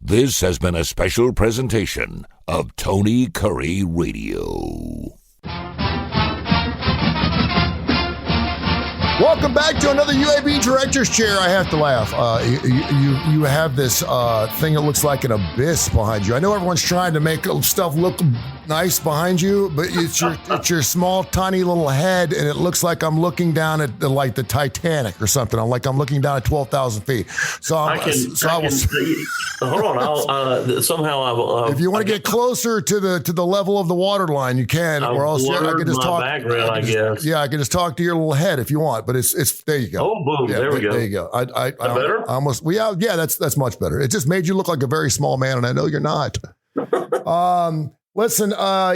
This has been a special presentation of Tony Kurre Radio. Welcome back to another UAB Director's Chair. I have to laugh. You have this thing that looks like an abyss behind you. I know everyone's trying to make stuff look nice behind you, but it's your small, tiny little head, and it looks like I'm looking down at like the Titanic or something. I'm looking down at 12,000 feet. So I can see. Hold on. Somehow if you want to get closer to the level of the water line, you can. Or else I can just talk. Background, I guess. Yeah, I can just talk to your little head if you want. But it's there. You go. Oh, boom! Yeah, there we go. There you go. I better? Almost. Yeah. That's much better. It just made you look like a very small man, and I know you're not. Listen,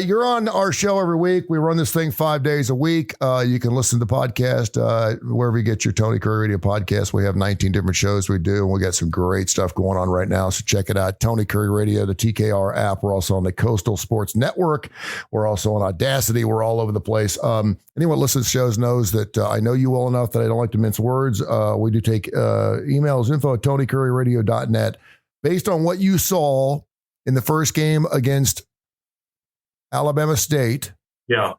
you're on our show every week. We run this thing 5 days a week. You can listen to the podcast wherever you get your Tony Kurre Radio podcast. We have 19 different shows we do, and we got some great stuff going on right now. So check it out. Tony Kurre Radio, the TKR app. We're also on the Coastal Sports Network. We're also on Audacity. We're all over the place. Anyone that listens to shows knows that I know you well enough that I don't like to mince words. We do take emails, info@tonykurreradio.net. Based on what you saw in the first game against Alabama State. Yeah.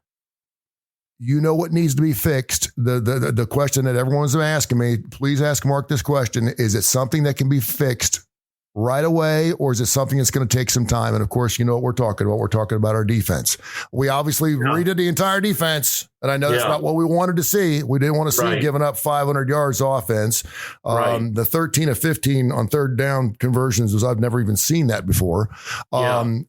You know what needs to be fixed. The question that everyone's asking me, please ask Mark this question. Is it something that can be fixed right away, or is it something that's going to take some time? And of course, you know what we're talking about. We're talking about our defense. We obviously redid the entire defense, and I know that's not what we wanted to see. We didn't want to see giving up 500 yards offense. The 13 of 15 on third down conversions was I've never even seen that before. And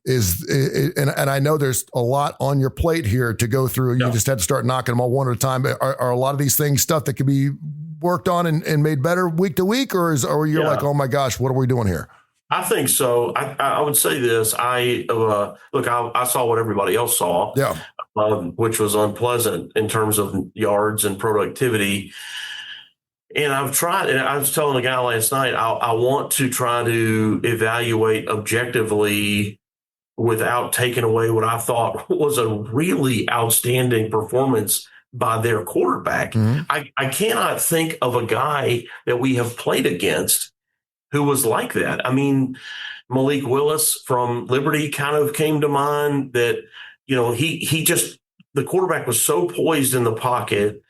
I know there's a lot on your plate here to go through. You just had to start knocking them all one at a time. Are a lot of these things stuff that could be worked on and made better week to week, or you're like, oh my gosh, what are we doing here? I think so. I would say this. I saw what everybody else saw, which was unpleasant in terms of yards and productivity. And I've tried, and I was telling the guy last night, I want to try to evaluate objectively without taking away what I thought was a really outstanding performance by their quarterback. Mm-hmm. I cannot think of a guy that we have played against who was like that. I mean, Malik Willis from Liberty kind of came to mind that, the quarterback was so poised in the pocket.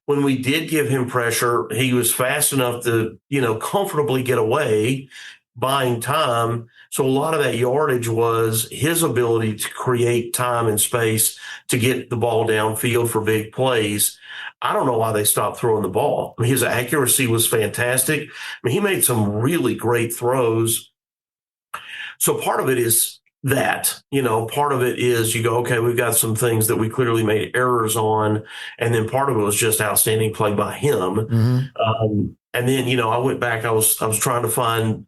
When we did give him pressure, he was fast enough to, comfortably get away, buying time. So a lot of that yardage was his ability to create time and space to get the ball downfield for big plays. I don't know why they stopped throwing the ball. I mean, his accuracy was fantastic. I mean, he made some really great throws. So part of it is that, part of it is you go, okay, we've got some things that we clearly made errors on. And then part of it was just outstanding play by him. Mm-hmm. And then, I went back, I was trying to find,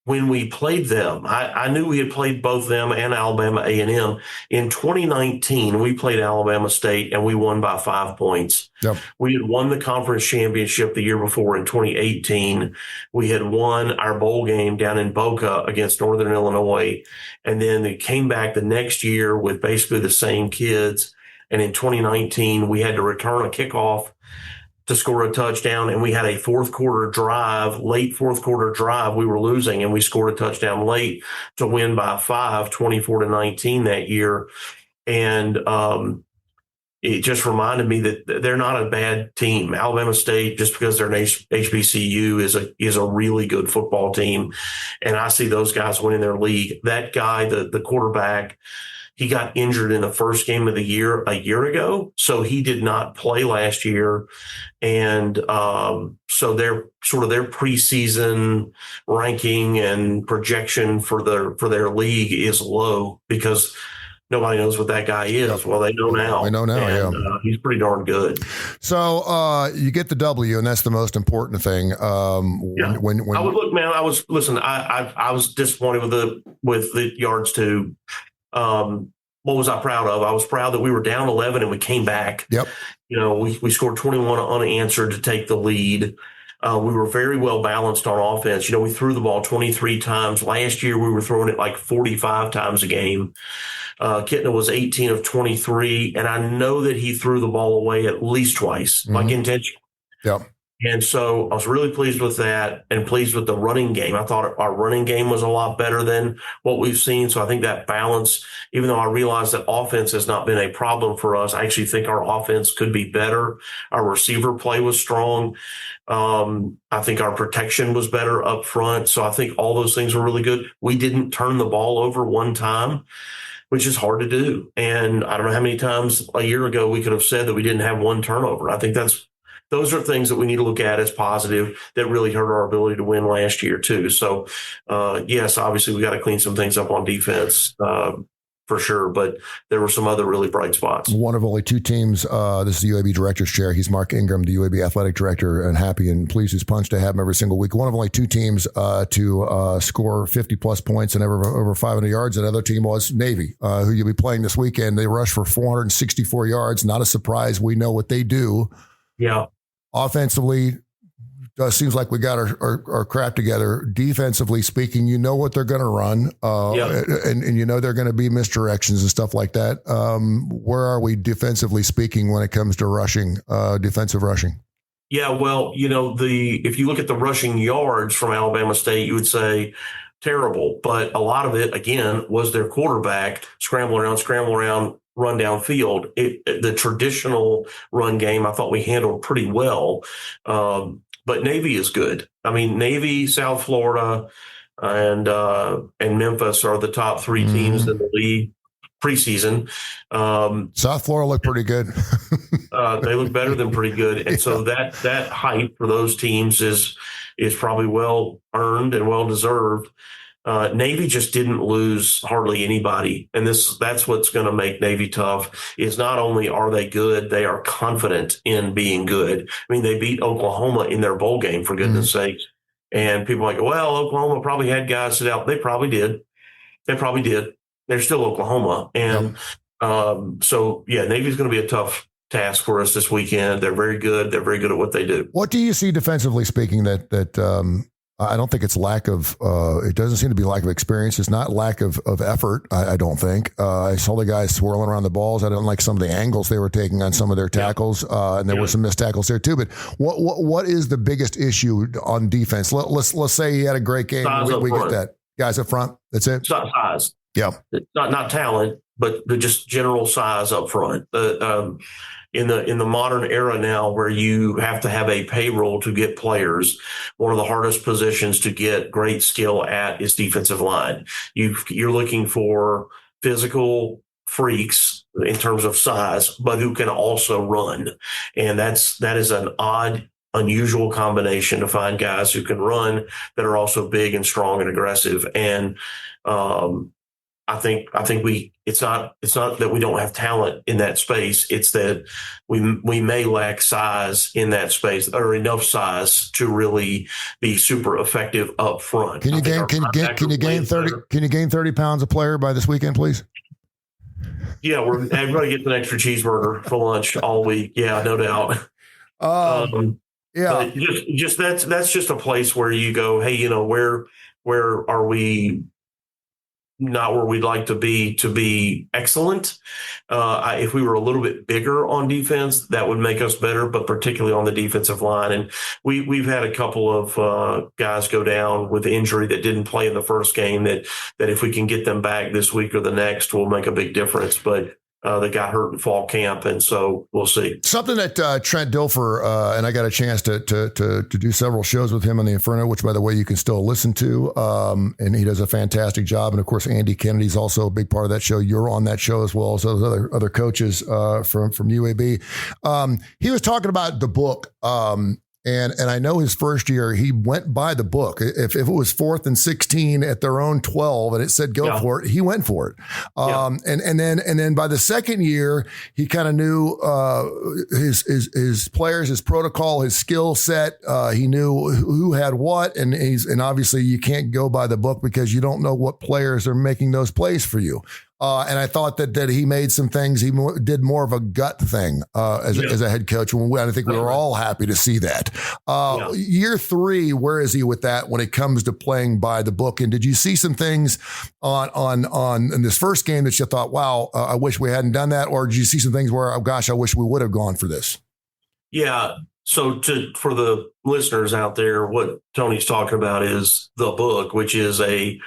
when we played them, I knew we had played both them and Alabama A&M. In 2019, we played Alabama State, and we won by 5 points. Yep. We had won the conference championship the year before in 2018. We had won our bowl game down in Boca against Northern Illinois, and then they came back the next year with basically the same kids. And in 2019, we had to return a kickoff to score a touchdown, and we had a late fourth quarter drive. We were losing, and we scored a touchdown late to win by 5, 24-19 that year. And it just reminded me that they're not a bad team. Alabama State, just because they're an HBCU, is a really good football team, and I see those guys winning their league. That guy, the quarterback, he got injured in the first game of the year a year ago, so he did not play last year. And so their preseason ranking and projection for their league is low because nobody knows what that guy is. Well, they know now. We know now, and, he's pretty darn good. So you get the W, and that's the most important thing. When I would look, man, I was disappointed with the yards too. What was I proud of? I was proud that we were down 11 and we came back. Yep. We scored 21 unanswered to take the lead. We were very well balanced on offense. We threw the ball 23 times. Last year, we were throwing it like 45 times a game. Kitna was 18 of 23, and I know that he threw the ball away at least twice, like intentionally. Yep. And so I was really pleased with that and pleased with the running game. I thought our running game was a lot better than what we've seen. So I think that balance, even though I realize that offense has not been a problem for us, I actually think our offense could be better. Our receiver play was strong. I think our protection was better up front. So I think all those things were really good. We didn't turn the ball over one time, which is hard to do. And I don't know how many times a year ago we could have said that we didn't have one turnover. I think those are things that we need to look at as positive that really hurt our ability to win last year too. So, yes, obviously we got to clean some things up on defense for sure, but there were some other really bright spots. One of only two teams, this is the UAB director's chair. He's Mark Ingram, the UAB athletic director, and happy and pleased as punch to have him every single week. One of only two teams to score 50-plus points and over 500 yards. Another team was Navy, who you'll be playing this weekend. They rushed for 464 yards. Not a surprise. We know what they do. Yeah. Offensively, seems like we got our crap together. Defensively speaking, you know what they're going to run, and you know they're going to be misdirections and stuff like that. Where are we defensively speaking when it comes to rushing, defensive rushing? Yeah, well, if you look at the rushing yards from Alabama State, you would say terrible, but a lot of it, again, was their quarterback scramble around, run downfield. The traditional run game, I thought we handled pretty well. But Navy is good. I mean, Navy, South Florida, and Memphis are the top three teams in the league preseason. South Florida looked pretty good. They look better than pretty good. And so that hype for those teams is probably well earned and well deserved. Navy just didn't lose hardly anybody. And that's what's going to make Navy tough is not only are they good, they are confident in being good. I mean, they beat Oklahoma in their bowl game, for goodness sake. And people are like, well, Oklahoma probably had guys sit out. They probably did. They're still Oklahoma. And Navy's going to be a tough task for us this weekend. They're very good. They're very good at what they do. What do you see defensively speaking that I don't think it's lack of, it doesn't seem to be lack of experience. It's not lack of effort, I don't think. I saw the guys swirling around the balls. I didn't like some of the angles they were taking on some of their tackles, and there were some missed tackles there too. But what is the biggest issue on defense? Let's say he had a great game. We get that. Guys up front, that's it? It's not size. Yeah. It's not talent, but the just general size up front. In the modern era now where you have to have a payroll to get players, one of the hardest positions to get great skill at is defensive line. You're looking for physical freaks in terms of size, but who can also run. And that is an odd, unusual combination to find guys who can run that are also big and strong and aggressive. And I think it's not that we don't have talent in that space. It's that we may lack size in that space or enough size to really be super effective up front. Can you gain 30 pounds a player by this weekend, please? Yeah, everybody gets an extra cheeseburger for lunch all week. Yeah, no doubt. Yeah, just that's just a place where you go, hey, where are we? Not where we'd like to be excellent. If we were a little bit bigger on defense, that would make us better, but particularly on the defensive line. And we've had a couple of guys go down with injury that didn't play in the first game that if we can get them back this week or the next will make a big difference. But they got hurt in fall camp, and so we'll see. Something that Trent Dilfer, and I got a chance to do several shows with him on the Inferno, which, by the way, you can still listen to, and he does a fantastic job. And, of course, Andy Kennedy's also a big part of that show. You're on that show as well as those other coaches from UAB. He was talking about the book, and I know his first year, he went by the book. If it was 4th and 16 at their own 12 and it said go for it, he went for it. And then by the second year, he kind of knew his players, his protocol, his skill set. He knew who had what, and obviously you can't go by the book because you don't know what players are making those plays for you. And I thought that he made some things. He did more of a gut thing as a head coach. I think we were all happy to see that. Year 3, where is he with that when it comes to playing by the book? And did you see some things on in this first game that you thought, wow, I wish we hadn't done that? Or did you see some things where, oh gosh, I wish we would have gone for this? Yeah. for the listeners out there, what Tony's talking about is the book, which is a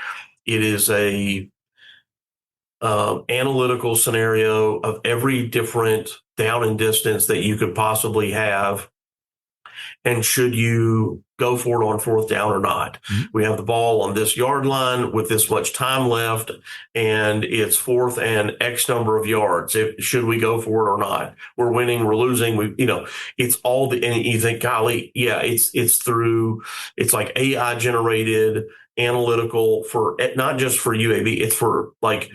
analytical scenario of every different down and distance that you could possibly have. And should you go for it on fourth down or not? Mm-hmm. We have the ball on this yard line with this much time left, and it's fourth and X number of yards. Should we go for it or not? We're winning, we're losing. It's all and you think, golly, yeah, it's like AI generated analytical for not just for UAB, it's for like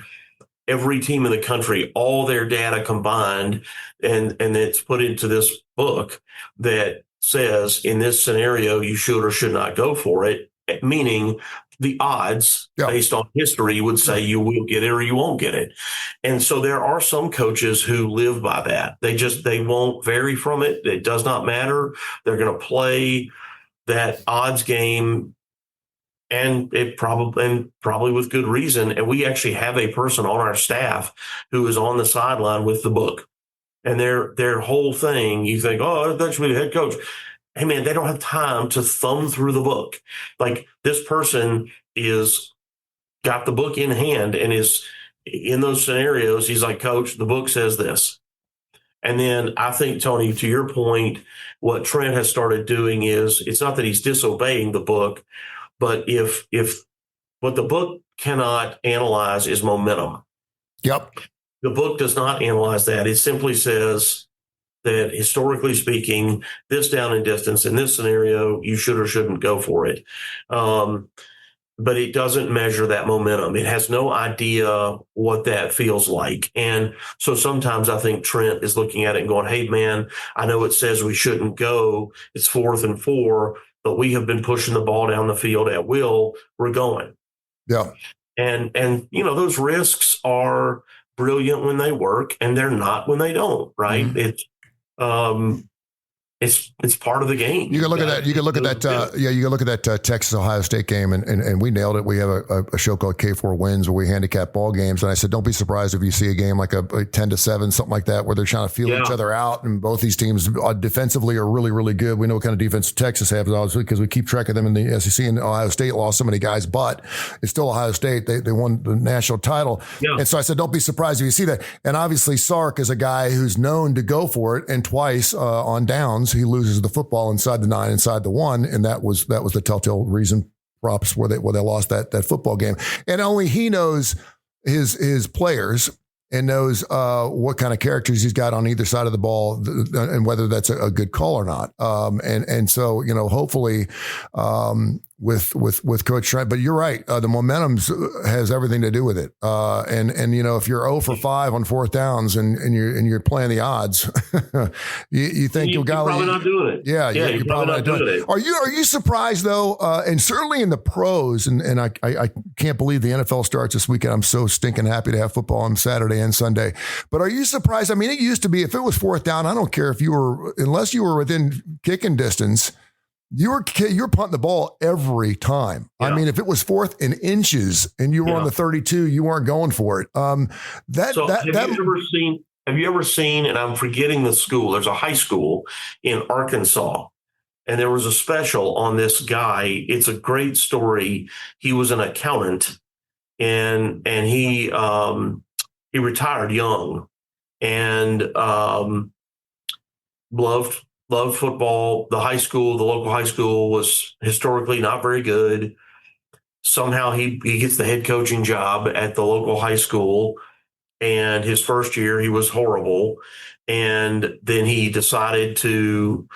every team in the country, all their data combined, and it's put into this book that says in this scenario you should or should not go for it, meaning the odds based on history would say you will get it or you won't get it. And so there are some coaches who live by that. They won't vary from it. It does not matter. They're going to play that odds game, and probably with good reason. And we actually have a person on our staff who is on the sideline with the book. And their whole thing, you think, oh, that should be the head coach. Hey, man, they don't have time to thumb through the book. Like, this person is got the book in hand and is in those scenarios. He's like, Coach, the book says this. And then I think, Tony, to your point, what Trent has started doing is, it's not that he's disobeying the book, but if what the book cannot analyze is momentum. Yep. The book does not analyze that. It simply says that, historically speaking, this down and distance in this scenario, you should or shouldn't go for it. But it doesn't measure that momentum. It has no idea what that feels like. And so sometimes I think Trent is looking at it and going, hey, man, I know it says we shouldn't go. It's 4th and 4, but we have been pushing the ball down the field at will. We're going. Yeah. And those risks are brilliant when they work, and they're not when they don't, right? Mm-hmm. It's part of the game. You can look at that. You can look at that. You can look at that Texas Ohio State game, and we nailed it. We have a show called K4 Wins where we handicap ball games, and I said, don't be surprised if you see a game like a 10-7, something like that, where they're trying to feel each other out, and both these teams defensively are really, really good. We know what kind of defense Texas has, obviously, because we keep track of them in the SEC, and Ohio State lost so many guys, but it's still Ohio State. They won the national title, and so I said, don't be surprised if you see that. And obviously, Sark is a guy who's known to go for it, and twice on downs he loses the football inside the 9, inside the 1, and that was the telltale reason, props, where they lost that football game. And only he knows his players and knows what kind of characters he's got on either side of the ball, and whether that's a good call or not. And so hopefully with Coach Trent, but you're right, the momentum has everything to do with it. And if you're 0 for 5 on 4th downs and you're playing the odds, you think you're probably not doing it. Yeah, you're probably not doing it. Are you surprised though? And certainly in the pros, and I can't believe the NFL starts this weekend. I'm so stinking happy to have football on Saturday and Sunday. But are you surprised? I mean, it used to be, if it was 4th down, I don't care if unless you were within kicking distance, you were punting the ball every time. Yeah. I mean, if it was 4th in inches and you were on the 32, you weren't going for it. Have you ever seen, and I'm forgetting the school, there's a high school in Arkansas, and there was a special on this guy. It's a great story. He was an accountant, and he retired young, and loved football. The local high school was historically not very good. Somehow he gets the head coaching job at the local high school, and his first year he was horrible. And then he decided to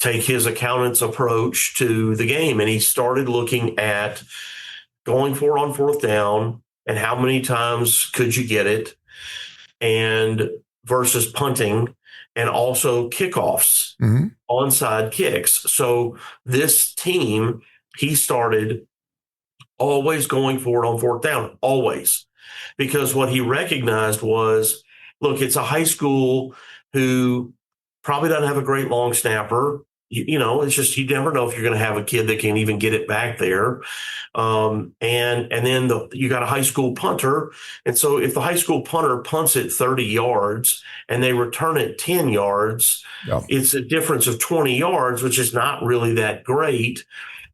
take his accountant's approach to the game, and he started looking at going for it on 4th down and how many times could you get it, and versus punting, and also kickoffs, onside kicks. So this team, he started always going for it on 4th down, always. Because what he recognized was, look, it's a high school who probably doesn't have a great long snapper. it's just, you never know if you're going to have a kid that can even get it back there. And then you got a high school punter. And so if the high school punter punts it 30 yards and they return it 10 yards, it's a difference of 20 yards, which is not really that great.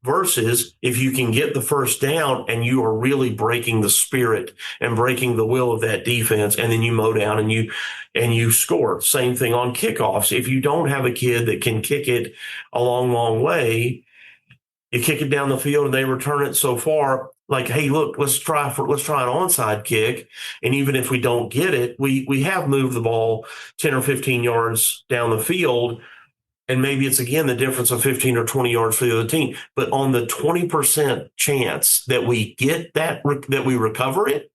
Versus if you can get the first down and you are really breaking the spirit and breaking the will of that defense, and then you mow down and you score. Same thing on kickoffs. If you don't have a kid that can kick it a long, long way, you kick it down the field and they return it so far. Like, hey, look, let's try an onside kick. And even if we don't get it, we have moved the ball 10 or 15 yards down the field. And maybe it's, again, the difference of 15 or 20 yards for the other team. But on the 20% chance that we get that we recover it,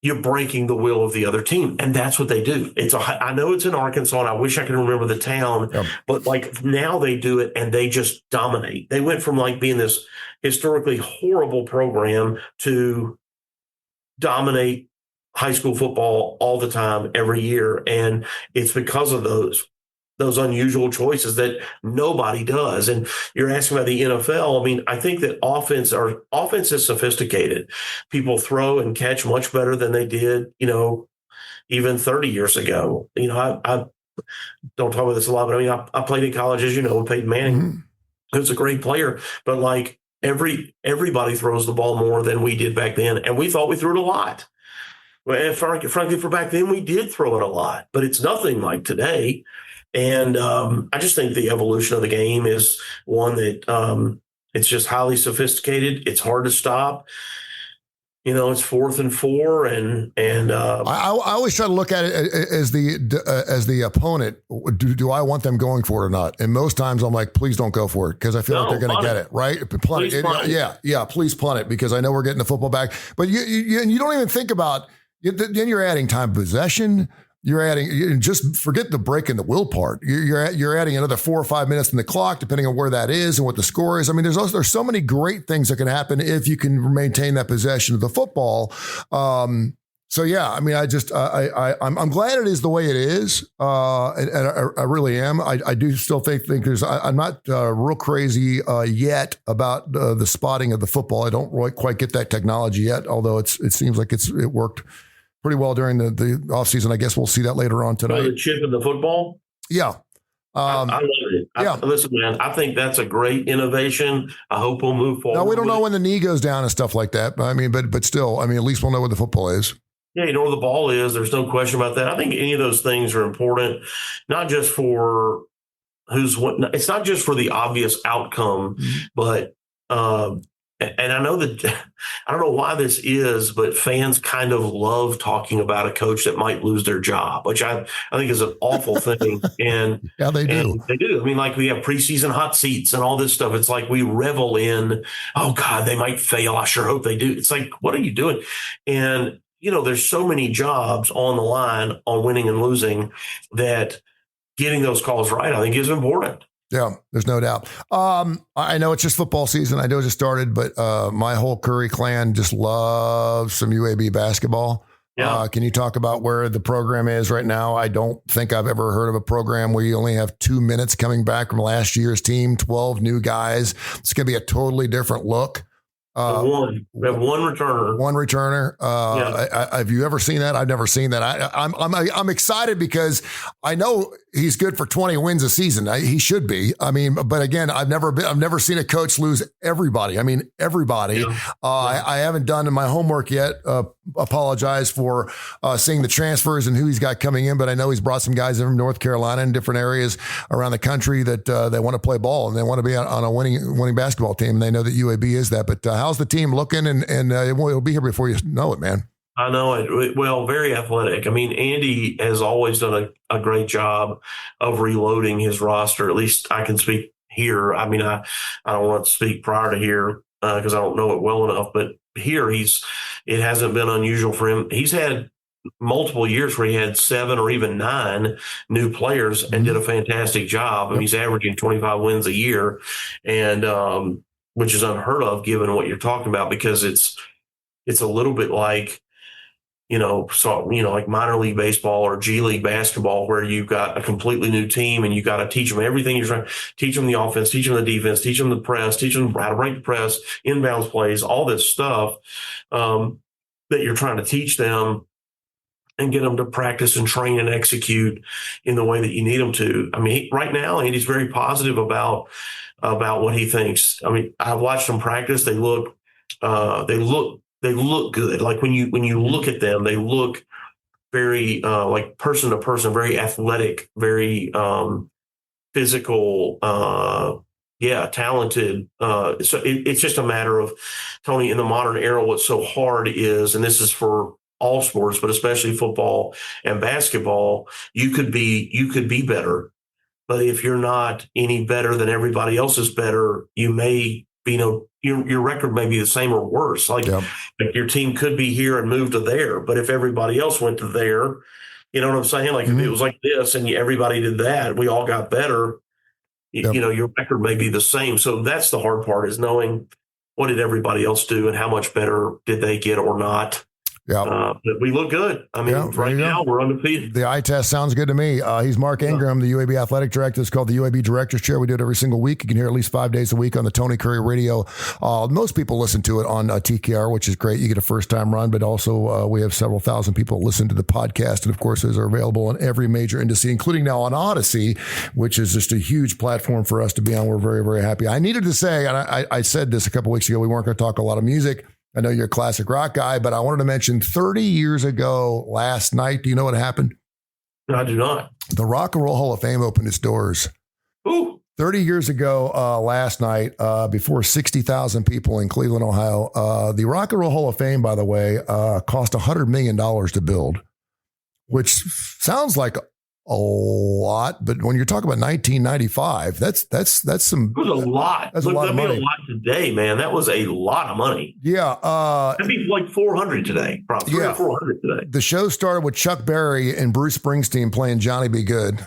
you're breaking the will of the other team. And that's what they do. I know it's in Arkansas, and I wish I could remember the town, but like now they do it and they just dominate. They went from like being this historically horrible program to dominate high school football all the time, every year. And it's because of those unusual choices that nobody does. And you're asking about the NFL. I mean, I think that offense is sophisticated. People throw and catch much better than they did, even 30 years ago. I don't talk about this a lot, but I mean, I played in college, as you know, with Peyton Manning, who's a great player, but like everybody throws the ball more than we did back then. And we thought we threw it a lot. Well, and frankly, for back then, we did throw it a lot, but it's nothing like today. And I just think the evolution of the game is one that it's just highly sophisticated. It's hard to stop. It's 4th and 4, and I always try to look at it as the opponent. Do I want them going for it or not? And most times I'm like, please don't go for it, because I feel like they're going to get it right. Punt it. Please punt it, because I know we're getting the football back. But you don't even think about. Then you're adding time possession. You're adding, just forget the break and the will part. You're adding another 4 or 5 minutes in the clock, depending on where that is and what the score is. I mean, there's so many great things that can happen if you can maintain that possession of the football. So yeah, I mean, I'm glad it is the way it is, and I really am. I do still think there's. I'm not real crazy yet about the spotting of the football. I don't really quite get that technology yet, although it seems like it worked pretty well during the offseason. I guess we'll see that later on tonight. The chip in the football? Yeah. I love it. Listen, man, I think that's a great innovation. I hope we'll move forward. Now, we don't know when the knee goes down and stuff like that. I mean, but still, I mean, at least we'll know where the football is. Yeah, you know where the ball is. There's no question about that. I think any of those things are important, not just for it's not just for the obvious outcome, but and I know that, I don't know why this is, but fans kind of love talking about a coach that might lose their job, which I think is an awful thing. And yeah, they do. They do. I mean, like, we have preseason hot seats and all this stuff. It's like we revel in, oh God, they might fail. I sure hope they do. It's like, what are you doing? And, there's so many jobs on the line on winning and losing that getting those calls right, I think, is important. Yeah, there's no doubt. I know it's just football season. I know it just started, but my whole Kurre clan just loves some UAB basketball. Yeah. Can you talk about where the program is right now? I don't think I've ever heard of a program where you only have 2 minutes coming back from last year's team, 12 new guys. It's going to be a totally different look. We have one returner. One returner. Have you ever seen that? I've never seen that. I'm excited because I know he's good for 20 wins a season. He should be. I mean, but again, I've never seen a coach lose everybody. I mean, everybody. Yeah. I haven't done my homework yet. Apologize for seeing the transfers and who he's got coming in, but I know he's brought some guys in from North Carolina and different areas around the country that they want to play ball and they want to be on a winning basketball team. And they know that UAB is that. But how's the team looking? And it'll be here before you know it, man. I know it. Well, very athletic. I mean, Andy has always done a great job of reloading his roster. At least I can speak here. I mean, I don't want to speak prior to here because I don't know it well enough. But here, it hasn't been unusual for him. He's had multiple years where he had 7 or even 9 new players and did a fantastic job. I mean, he's averaging 25 wins a year, and which is unheard of given what you're talking about, because it's a little bit like like minor league baseball or G League basketball, where you've got a completely new team and you got to teach them everything you're trying to teach them: the offense, teach them the defense, teach them the press, teach them how to break the press, inbounds plays, all this stuff that you're trying to teach them and get them to practice and train and execute in the way that you need them to. I mean, right now, Andy's very positive about what he thinks. I mean, I've watched them practice. They look good. Like when you look at them, they look very like person to person, very athletic, very physical, talented. So it's just a matter of, Tony, in the modern era, what's so hard is, and this is for all sports, but especially football and basketball, you could be better. But if you're not any better than everybody else is better, you may be your record may be the same or worse. Like your team could be here and move to there, but if everybody else went to there, you know what I'm saying? Like if it was like this and everybody did that, we all got better, your record may be the same. So that's the hard part, is knowing what did everybody else do and how much better did they get or not. Yeah, but we look good. I mean, right now we're undefeated. The eye test sounds good to me. He's Mark Ingram, the UAB athletic director. It's called the UAB Director's Chair. We do it every single week. You can hear it at least 5 days a week on the Tony Curre Radio. Most people listen to it on TKR, which is great. You get a first-time run, but also we have several thousand people listen to the podcast. And, of course, those are available on every major industry, including now on Odyssey, which is just a huge platform for us to be on. We're very, very happy. I needed to say, and I said this a couple weeks ago, we weren't going to talk a lot of music. I know you're a classic rock guy, but I wanted to mention 30 years ago last night. Do you know what happened? No, I do not. The Rock and Roll Hall of Fame opened its doors. Ooh. 30 years ago last night, before 60,000 people in Cleveland, Ohio. The Rock and Roll Hall of Fame, by the way, cost $100 million to build, which sounds like a lot, but when you're talking about 1995, that's some. It was a lot. That's a lot of money. A lot today, man. That was a lot of money. Yeah, that'd be like 400 today, probably 300 or 400 today. The show started with Chuck Berry and Bruce Springsteen playing Johnny B. Good.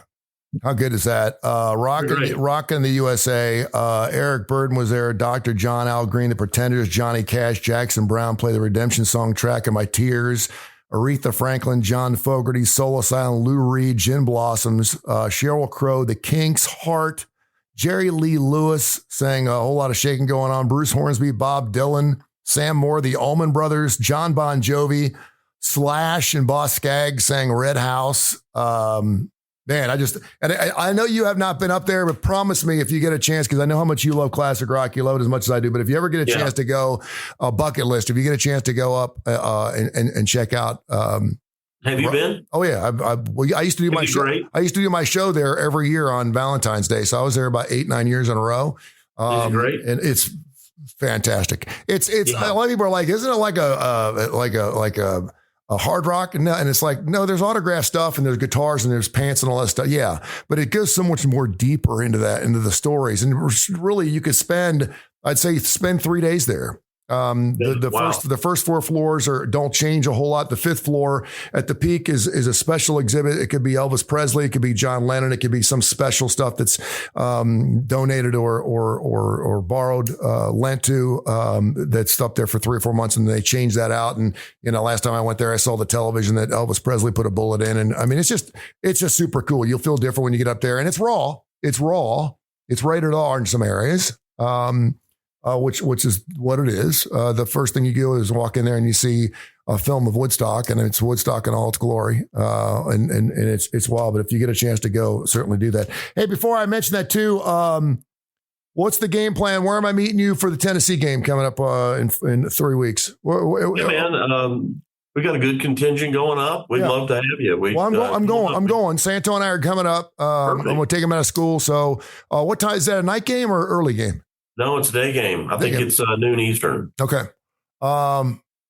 How good is that? Rockin' the USA. Eric Burden was there. Dr. John Al Green, The Pretenders, Johnny Cash, Jackson Brown played the Redemption song track of My Tears. Aretha Franklin, John Fogerty, Soul Asylum, Lou Reed, Gin Blossoms, Sheryl Crow, The Kinks, Heart, Jerry Lee Lewis sang a whole lot of shaking going on, Bruce Hornsby, Bob Dylan, Sam Moore, the Allman Brothers, John Bon Jovi, Slash and Boss Skaggs sang Red House. Man, I know you have not been up there, but promise me if you get a chance, because I know how much you love classic rock. You love it as much as I do. But if you ever get a chance to go, a bucket list, if you get a chance to go up and check out. Have you been? Oh, yeah. I used to do my show. I used to do my show there every year on Valentine's Day. So I was there about 8-9 years in a row. Great. And it's fantastic. It's a lot of people are like, isn't it like a hard rock? And it's like, no, there's autograph stuff and there's guitars and there's pants and all that stuff. Yeah. But it goes so much more deeper into the stories. And really you could spend 3 days there. The first 4 floors don't change a whole lot. The 5th floor at the peak is a special exhibit. It could be Elvis Presley. It could be John Lennon. It could be some special stuff that's donated or borrowed, lent to, that's up there for 3 or 4 months. And they change that out. And, last time I went there, I saw the television that Elvis Presley put a bullet in. And I mean, it's just super cool. You'll feel different when you get up there, and it's raw. It's rated R in some areas. Which is what it is. The first thing you do is walk in there and you see a film of Woodstock, and it's Woodstock in all its glory. And it's wild, but if you get a chance to go, certainly do that. Hey, before I mention that too, what's the game plan? Where am I meeting you for the Tennessee game coming up in 3 weeks? Yeah, man. We got a good contingent going up. We'd love to have you. I'm going. Santo and I are coming up. I'm going to take them out of school. So what time is that, a night game or early game? No, it's a day game. I think it's noon Eastern. Okay.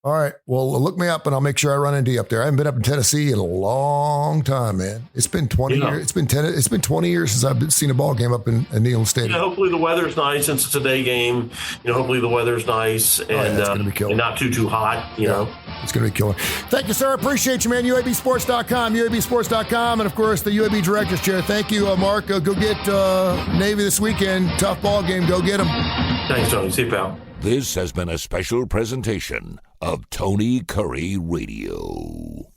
All right. Well, look me up and I'll make sure I run into you up there. I haven't been up in Tennessee in a long time, man. It's been 20 years. It's been 20 years since I've seen a ball game up in Neyland Stadium. Yeah, hopefully the weather's nice since it's a day game. Hopefully the weather's nice and, it's gonna be killer. And not too hot, you know. It's going to be killer. Thank you, sir. Appreciate you, man. UABsports.com, UABsports.com, and, of course, the UAB Director's Chair. Thank you, Mark. Go get Navy this weekend. Tough ball game. Go get them. Thanks, Tony. See you, pal. This has been a special presentation of Tony Curre Radio.